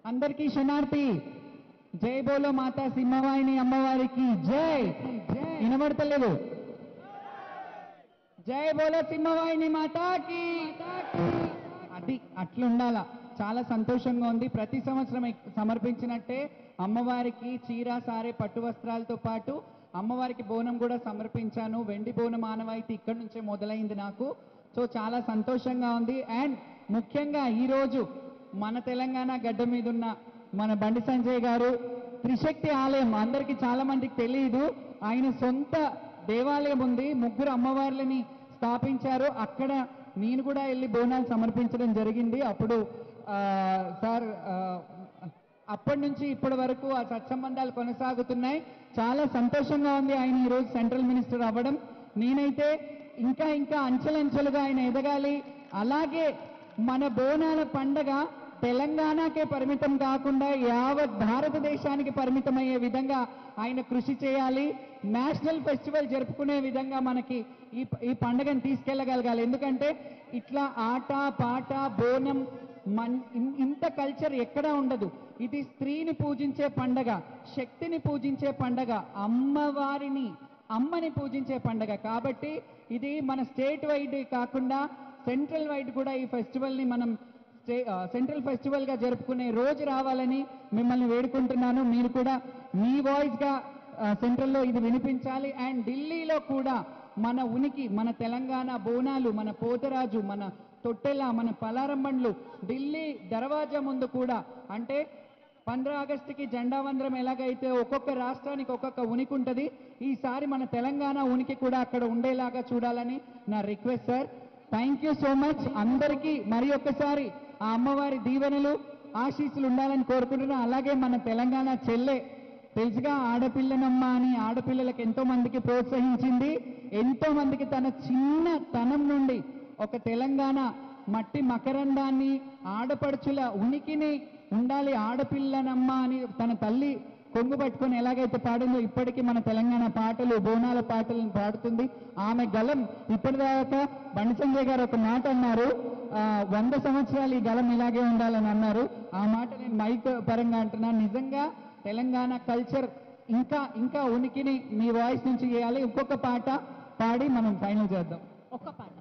అందరికీ శనార్థి. జై బోలో మాతా సింహవాహిని అమ్మవారికి జై. వినబడతలేదు. జై బోలో సింహవాహిని మాతాకి. అది అట్లుండాల. చాలా సంతోషంగా ఉంది. ప్రతి సంవత్సరం సమర్పించినట్టే అమ్మవారికి చీర సారే పట్టు వస్త్రాలతో పాటు అమ్మవారికి బోనం కూడా సమర్పించాను. వెండి బోనం ఆనవాయితీ ఇక్కడి నుంచే మొదలైంది నాకు. సో చాలా సంతోషంగా ఉంది. అండ్ ముఖ్యంగా ఈరోజు మన తెలంగాణ గడ్డ మీద ఉన్న మన బండి సంజయ్ గారు త్రిశక్తి ఆలయం అందరికీ చాలా మందికి తెలియదు. ఆయన సొంత దేవాలయం ఉంది. 3 అమ్మవార్లని స్థాపించారు. అక్కడ నేను కూడా వెళ్ళి బోనాలు సమర్పించడం జరిగింది. అప్పుడు సార్ అప్పటి నుంచి ఇప్పటి వరకు ఆ సత్సంబంధాలు కొనసాగుతున్నాయి. చాలా సంతోషంగా ఉంది ఆయన ఈరోజు సెంట్రల్ మినిస్టర్ అవ్వడం. నేనైతే ఇంకా ఇంకా అంచెలంచెలుగా ఆయన ఎదగాలి. అలాగే మన బోనాల పండగ తెలంగాణకే పరిమితం కాకుండా యావత్ భారతదేశానికి పరిమితమయ్యే విధంగా ఆయన కృషి చేయాలి. నేషనల్ ఫెస్టివల్ జరుపుకునే విధంగా మనకి ఈ పండుగను తీసుకెళ్ళగలగాలి. ఎందుకంటే ఇట్లా ఆట పాట బోనం ఇంత కల్చర్ ఎక్కడా ఉండదు. ఇది స్త్రీని పూజించే పండగ, శక్తిని పూజించే పండగ, అమ్మని పూజించే పండగ. కాబట్టి ఇది మన స్టేట్ వైడ్ కాకుండా సెంట్రల్ వైడ్ కూడా ఈ ఫెస్టివల్ని మనం సెంట్రల్ ఫెస్టివల్గా జరుపుకునే రోజు రావాలని మిమ్మల్ని వేడుకుంటున్నాను. మీరు కూడా మీ వాయిస్గా సెంట్రల్లో ఇది వినిపించాలి. అండ్ ఢిల్లీలో కూడా మన ఉనికి, మన తెలంగాణ బోనాలు, మన పోతరాజు, మన తొట్టెల, మన పలారం బండ్లు ఢిల్లీ దర్వాజా ముందు కూడా, అంటే 15 ఆగస్టుకి జెండా వందరం ఎలాగైతే ఒక్కొక్క రాష్ట్రానికి ఒక్కొక్క ఉనికి ఉంటుంది, ఈసారి మన తెలంగాణ ఉనికి కూడా అక్కడ ఉండేలాగా చూడాలని నా request sir. Thank you so much. అందరికీ మరి ఒక్కసారి ఆ అమ్మవారి దీవెనలు ఆశీస్సులు ఉండాలని కోరుకుంటున్నా. అలాగే మన తెలంగాణ చెల్లె తెలుసుగా, ఆడపిల్లనమ్మ అని ఆడపిల్లలకు ఎంతో మందికి ప్రోత్సహించింది. ఎంతో మందికి తన చిన్నతనం నుండి ఒక తెలంగాణ మట్టి మకరందాన్ని, ఆడపడుచుల ఉనికిని ఉండాలి ఆడపిల్లనమ్మ అని తన తల్లి కొంగు పట్టుకొని ఎలాగైతే పాడిందో ఇప్పటికీ మన తెలంగాణ పాటలు, బోనాల పాటలను పాడుతుంది. ఆమె గలం ఇప్పటిదాకా బండి సంజయ్ గారు ఒక మాట అన్నారు, 100 సంవత్సరాలు ఈ గలం ఇలాగే ఉండాలని అన్నారు. ఆ మాట నేను మైక్ పరంగా అంటున్నాను. నిజంగా తెలంగాణ కల్చర్ ఇంకా ఇంకా ఉనికిని మీ వాయిస్ నుంచి చేయాలి. ఇంకొక పాట పాడి మనం ఫైనల్ చేద్దాం. ఒక్క పాట.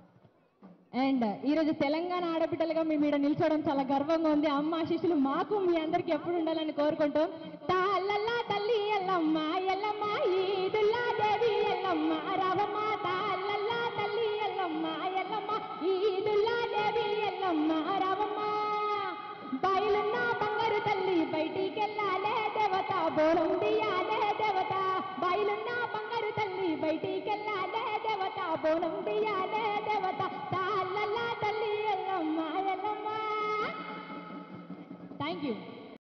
అండ్ ఈరోజు తెలంగాణ ఆడబిడ్డలుగా మేము ఇక్కడ నిల్చోవడం చాలా గర్వంగా ఉంది. అమ్మ ఆశీస్సులు మాకు మీ అందరికి ఎప్పుడు ఉండాలని కోరుకుంటూ, తాళ్ళల్లా తల్లి ఎల్లమ్మ ఎల్లమ్మ ఈదుల్లా దేవి ఎల్లమ్మ రావమ్మ, తాళ్ళల్లా తల్లి ఎల్లమ్మ ఎల్లమ్మ ఈదుల్లా దేవి ఎల్లమ్మ రావమ్మ, బయలున్న బంగారు తల్లి బయటికెళ్ళాలే దేవత, బోరం దియాలే దేవత, బయలున్న బంగారు తల్లి బయటికెళ్ళాలే దేవత, బోనం దియాలే దేవత, తాళ్ళల్లా తల్లి ఎల్లమ్మ ఎల్లమ్మ. Thank you.